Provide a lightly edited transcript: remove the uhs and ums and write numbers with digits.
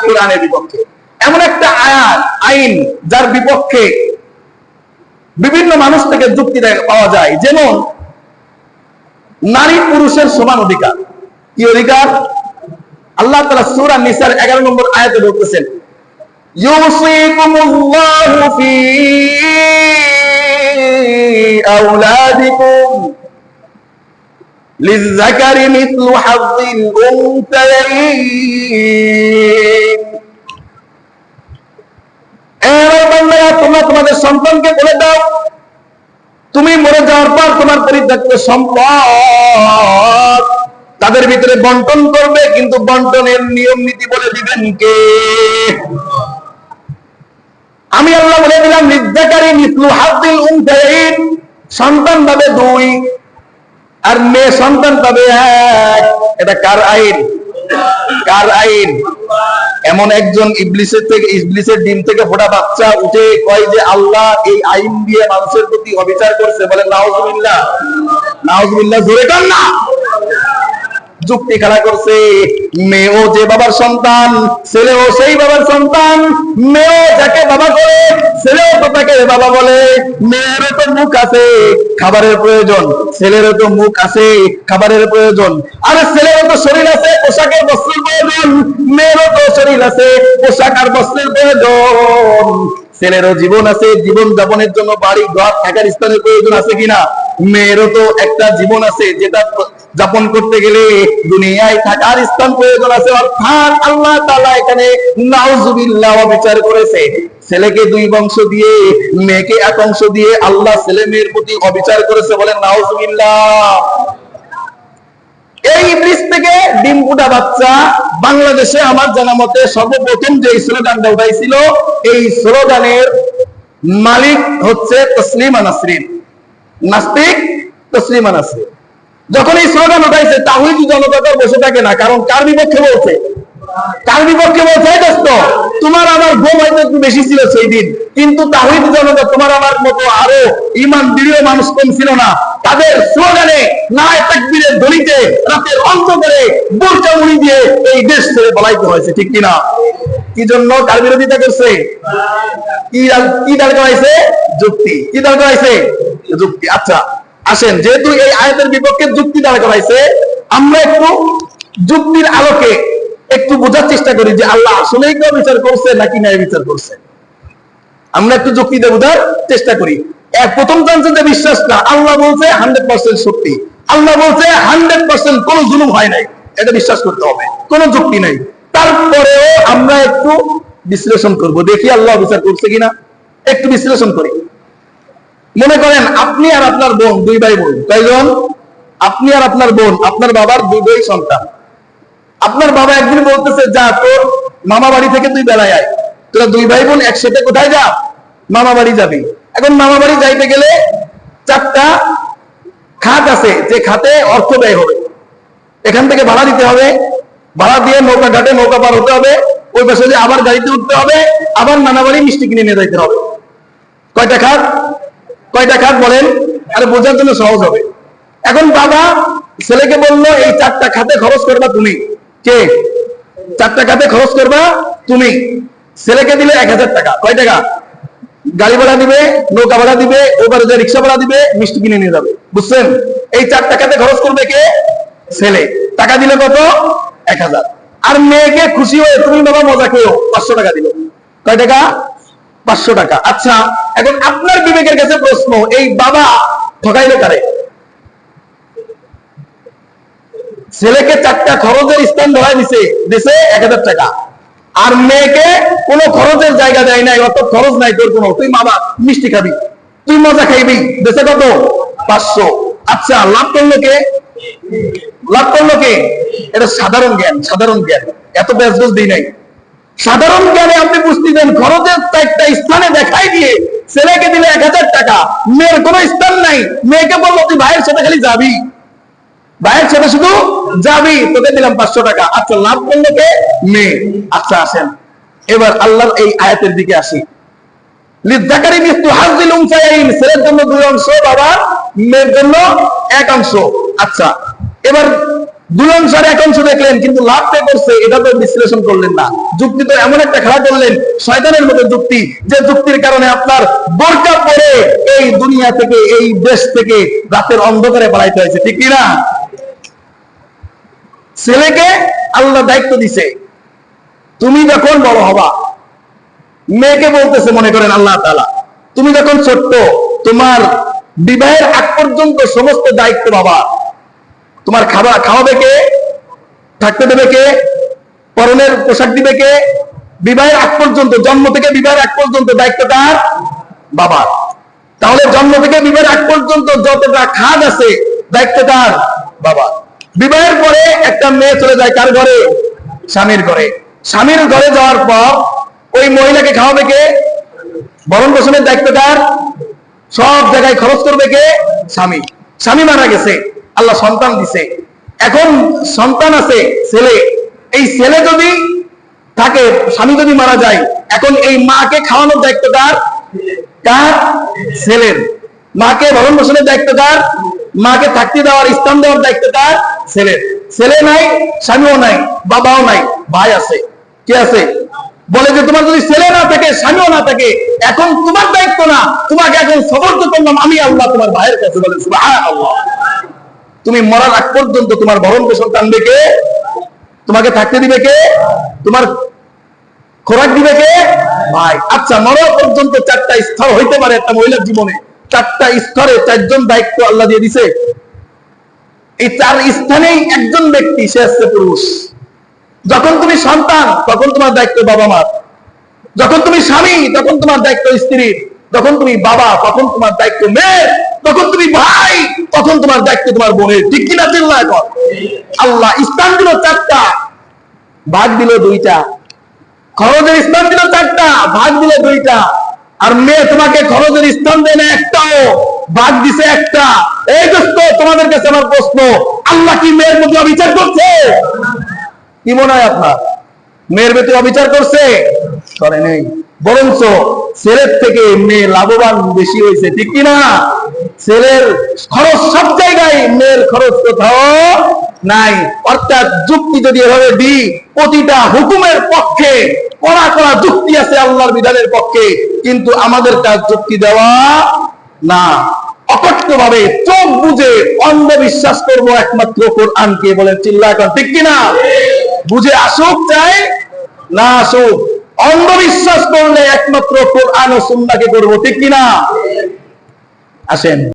কোরআনের বিপক্ষে। এমন একটা আয়াত আইন যার বিপক্ষে বিভিন্ন মানুষ থেকে যুক্তি পাওয়া যায়, যেমন নারী পুরুষের সমান অধিকার। কি অধিকার? আল্লাহ তাআলা সূরা নিসার 11 নম্বর আয়াতে বলতেছেন, ইউসিকুমুল্লাহু ফি আওলাদিকুম লিযযাকারি মিসলু হাযযিল উনসায়াইন। তোমরা তোমাদের সন্তানকে বলে দাও, তুমি মরে যাওয়ার পর তোমার পরিত্যক্ত সম্পদ তাদের ভিতরে বন্টন করবে, কিন্তু বন্টনের নিয়ম নীতি বলে দিবেন কে? আমি আল্লাহ বলে দিলাম, লিযযাকারি মিসলু হাযযিল উনসায়াইন, সন্তান পাবে 2 আর মেয়ে সন্তান পাবে 1। এটা কার আইন? কার আইন? এমন একজন ইবলিসের ডিম থেকে ফোটা বাচ্চা উঠে কয় যে আল্লাহ এই আইন দিয়ে মানুষের প্রতি অবিচার করছে। বলে নাউজুবিল্লাহ, নাউজুবিল্লাহ, জোরে কান না। যুক্তি খাড়া করছে, মেয়েও যে বাবার সন্তান, ছেলেও সেই বাবার সন্তান। মেয়েও যাকে বাবা করে, ছেলেও তো তাকে বাবা বলে। মেয়েরও তো মুখ আছে, খাবারের প্রয়োজন, ছেলেরও তো মুখ আছে, খাবারের প্রয়োজন। আরে ছেলেরও তো শরীর আছে, পোশাকের বস্ত্রের প্রয়োজন। মেয়েরও তো শরীর আছে, পোশাক আর বস্ত্রের প্রয়োজন। ছেলেরও জীবন আছে, জীবন যাপনের জন্য বাড়ি ঘর থাকার স্থানের প্রয়োজন আছে কিনা? মেয়েরও তো একটা জীবন আছে, যেটা যাপন করতে গেলে দুনিয়ায় থাকার স্থান প্রয়োজন আছে। অর্থাৎ আল্লাহ তাআলা এখানে নাউজুবিল্লাহ বিচার করেছে, ছেলেকে 2 অংশ দিয়ে মেয়েকে 1 অংশ দিয়ে আল্লাহ ছেলে মেয়ের প্রতি অবিচার করেছে। বলেন নাউজুবিল্লাহ। এই ইবলিস থেকে ডিম ফুটা বাচ্চা বাংলাদেশে আমার জানা মতে সর্বপ্রথম যে স্লোগানটা উঠাইছিল, এই স্লোগানের মালিক হচ্ছে তসলিমা নাসরিন, নাস্তিক তসলিমা নাসরিন। যখন এই স্লোগান উঠাইছে, তাওহীদি জনতা তো বসে থাকে না, কারণ কার বিপক্ষে বলছে? কার বিপক্ষে বলছে? দোস্ত, তোমার আমার ঘুম হয়তো একটু বেশি ছিল সেই দিন, কিন্তু তাওহীদি জনতা তোমার আমার মতো আরো ঈমান দৃঢ় মানুষ কম ছিল না। তাদের স্লোগানে নারে তাকবীরের ধ্বনিতে রাতের অন্ধকারে বোরকা মুড়ি দিয়ে এই দেশ ছেড়ে পলাইতে হয়েছে, ঠিক কিনা? কি জন্য? কার বিরোধিতা করছে? কি দরকার হয়েছে? যুক্তি। কি দরকার হয়েছে? যুক্তি। আচ্ছা আসেন, যেহেতু এই আয়াতের বিপক্ষে যুক্তি দরকার হয়েছে, আমরা একটু যুক্তির আলোকে একটু বোঝার চেষ্টা করি যে আল্লাহ আসলেই কেউ বিচার করছে নাকি ন্যায় বিচার করছে। আমরা একটু যুক্তিতে বোঝার চেষ্টা করি। প্রথম জানছেন যে বিশ্বাস না, আল্লাহ বলছে 100% সত্যি, আল্লাহ বলছে 100% কোনো জুলুম হয় নাই, এটা বিশ্বাস করতে হবে, কোনো যুক্তি নাই। তারপরেও আমরা একটু বিশ্লেষণ করব, দেখি আল্লাহ বিচার করছে কিনা, একটু বিশ্লেষণ করি। মনে করেন আপনি আর আপনার বোন 2 ভাই বোন। কয়জন? আপনি আর আপনার বোন, আপনার বাবার 2 সন্তান। আপনার বাবা একদিন বলতেছে, যা তোর মামা বাড়ি থেকে তুই বেলায় আয়, তোরা 2 ভাই বোন একসাথে কোথায় যা? মামা বাড়ি যাবি। এখন মামা বাড়ি যাইতে গেলে 4টা খাত আছে, যে খাতে অর্থ ব্যয় হবে। এখান থেকে ভাড়া দিতে হবে, ভাড়া দিয়ে নৌকা ঘাটে নৌকা পার হতে হবে, ওই পাশে আবার গাড়িতে উঠতে হবে, আবার নানা বাড়ি মিষ্টি কিনে নিয়ে যাইতে হবে। কয়টা খাত? কয়টা খাত বলেন? আরে বোঝার জন্য সহজ হবে। এখন বাবা ছেলেকে বললো, এই 4টা খাতে খরচ করবা তুমি। কে? 4টা খাতে খরচ করবা তুমি। ছেলেকে দিলে 1000 টাকা। কয় টাকা? গাড়ি ভাড়া দিবে, নৌকা ভাড়া দিবে, ওবার যে রিক্সা ভাড়া দিবে, মিষ্টি কিনে নিয়ে যাবে। বুঝছেন? এই 4টা খাতে খরচ করবে কে? ছেলে। টাকা দিলে কত? 1000। আর মেয়েকে খুশি হয়ে তুমি বাবা মজা খেয়েও 500 টাকা দিল। কয় টাকা? 500 টাকা। আচ্ছা, এখন আপনার বিবেকের কাছে প্রশ্ন, এই বাবা ঠকাইলো কারে? ছেলেকে 4টা খরচের স্থান ধরাই দিছে 1000 টাকা, আর মেয়েকে কোনো খরচের জায়গা দেয় নাই, অত খরচ নাই তোর কোনো। তুই মামা মিষ্টি খাবি, তুই মজা খাইবি, দেশে কত? 500। আচ্ছা, লাভ করলো কে? লাভ করলো কে? এটা সাধারণ জ্ঞান, সাধারণ জ্ঞান, এত ব্যাসবোস দিই নাই। সাধারণ জ্ঞানে আপনি বুঝতেছেন, খরচের 4টা স্থানে দেখাই দিয়ে ছেলেকে দিলে 1000 টাকা, মেয়ের কোনো স্থান নাই। মেয়েকে বললো তুই ভাইয়ের সাথে খালি যাবি, ভাইয়ের সাথে শুধু যাবি, তোকে দিলাম 500 টাকা। আচ্ছা, লাভ করলো কে? মেয়ে। আচ্ছা আসেন এবার আল্লাহর এই আয়াতের দিকে আসি। লিযযাকারি মিসলু হাযযিল উনসায়াইন, ছেলের জন্য 2 অংশ, বাবার মেয়ের জন্য 1 অংশ। আচ্ছা, এবার দুই অংশের এক অংশ দেখলেন কিন্তু লাভটা করছে এটা তো বিশ্লেষণ করলেন না। যুক্তি তো এমন একটা খেলা করলেন শয়তানের মতো যুক্তি, যে যুক্তির কারণে আপনার বোরকা পরে এই দুনিয়া থেকে, এই দেশ থেকে রাতের অন্ধকারে পালাইতে হয়েছে, ঠিক কিনা? ছেলেকে আল্লাহ দায়িত্ব দিছে, তুমি যখন বড় হবা, মেয়েকে বলতেছে মনে করেন আল্লাহ তাআলা, তুমি যখন ছোট্ট, তোমার বিবাহের আগ পর্যন্ত সমস্ত দায়িত্ব বাবা। তোমার খাওয়াবে কে, থাকতে দেবে কে, পরনের পোশাক দিবে কে, বিবাহের আগ পর্যন্ত, জন্ম থেকে বিবাহের আগ পর্যন্ত দায়িত্ব কার? বাবার। তাহলে জন্ম থেকে বিবাহের আগ পর্যন্ত যতটা খাদ আছে দায়িত্ব কার? বাবা। বিবাহের পরে একটা মেয়ে চলে যায় কার ঘরে? স্বামীর ঘরে। স্বামীর ঘরে যাওয়ার পর ওই মহিলাকে খাওয়াবে কে? ভরণ পোষণের দায়িত্ব কার? সব জায়গায় খরচ করবে কে? স্বামী। স্বামী মারা গেছে, আল্লাহ সন্তান দিছে, এখন সন্তান আছে ছেলে। এই ছেলে যদি থাকে, স্বামী যদি মারা যায়, এখন এই মাকে খাওয়ানোর দায়িত্ব কার? কার? ছেলের। মাকে ভরণ পোষণের দায়িত্ব কার? মাকে থাকতে দেওয়ার, স্থান দেওয়ার দায়িত্ব কার? ছেলের। ছেলে নাই, স্বামীও নাই, বাবাও নাই, ভাই আছে। কে আছে? বলে যে তোমার যদি ছেলে না থাকে, স্বামীও না থাকে, এখন তোমার দায়িত্ব না, তোমাকে এখন সমর্থ করলাম আমি আল্লাহ তোমার ভাইয়ের কাছে। বলে সুবহানাল্লাহ। তুমি মরার আগ পর্যন্ত তোমার ভরণ পোষণ টানবে কে? তোমাকে থাকতে দিবে কে? তোমার খোরাক দিবে কে? ভাই। আচ্ছা, মরার পর্যন্ত চারটা স্তর হইতে পারে একটা মহিলার জীবনে, চারটা স্তরে চারজন দায়িত্ব আল্লাহ দিয়ে দিছে। এই চার স্থানেই একজন ব্যক্তি, সে হচ্ছে পুরুষ। যখন তুমি সন্তান তখন তোমার দায়িত্ব বাবা মার, যখন তুমি স্বামী তখন তোমার দায়িত্ব স্ত্রীর, যখন তুমি বাবা তখন তোমার দায়িত্ব মেয়ের, তখন তুমি ভাই তখন তোমার দায়িত্ব তোমার বোনের, ঠিক কিনা? চিল্লায় কর। আল্লাহ স্থান দিল চারটা, ভাগ দিল দুইটা। খরচের স্থান দিল চারটা, ভাগ দিল দুইটা। আর মেয়ে তোমাকে খরচের স্থান দেয় না একটাও, ভাগ দিছে একটা। এই দোস্ত, তোমাদের কাছে আমার প্রশ্ন, আল্লাহ কি মেয়ের মধ্যে অবিচার করছে? কি মনে হয় আপনার? মেয়ের ভেতরে অবিচার করছে? করে নেই। বরঞ্চ ছেলের থেকে মেয়ে লাভবান বেশি হয়েছে, ঠিক কিনা? ছেলের খরচ সব জায়গায়, মেয়ের খরচ কোথাও নাই। অর্থাৎ যুক্তি যদি এভাবে দিই, প্রতিটা হুকুমের পক্ষে কড়া কড়া যুক্তি আছে আল্লাহর বিধানের পক্ষে, কিন্তু আমাদের কাজ যুক্তি দেওয়া না। অকট্য ভাবে চোখ বুঝে অন্ধবিশ্বাস করবো একমাত্র কোরআনকে। বলেন চিল্লা এখন, ঠিক কিনা? বুঝে আসুক চাই না আসুক, অন্ধবিশ্বাস করলে একমাত্র কোরআন ও সুন্নাহকে করবো, ঠিক কিনা? আসেন।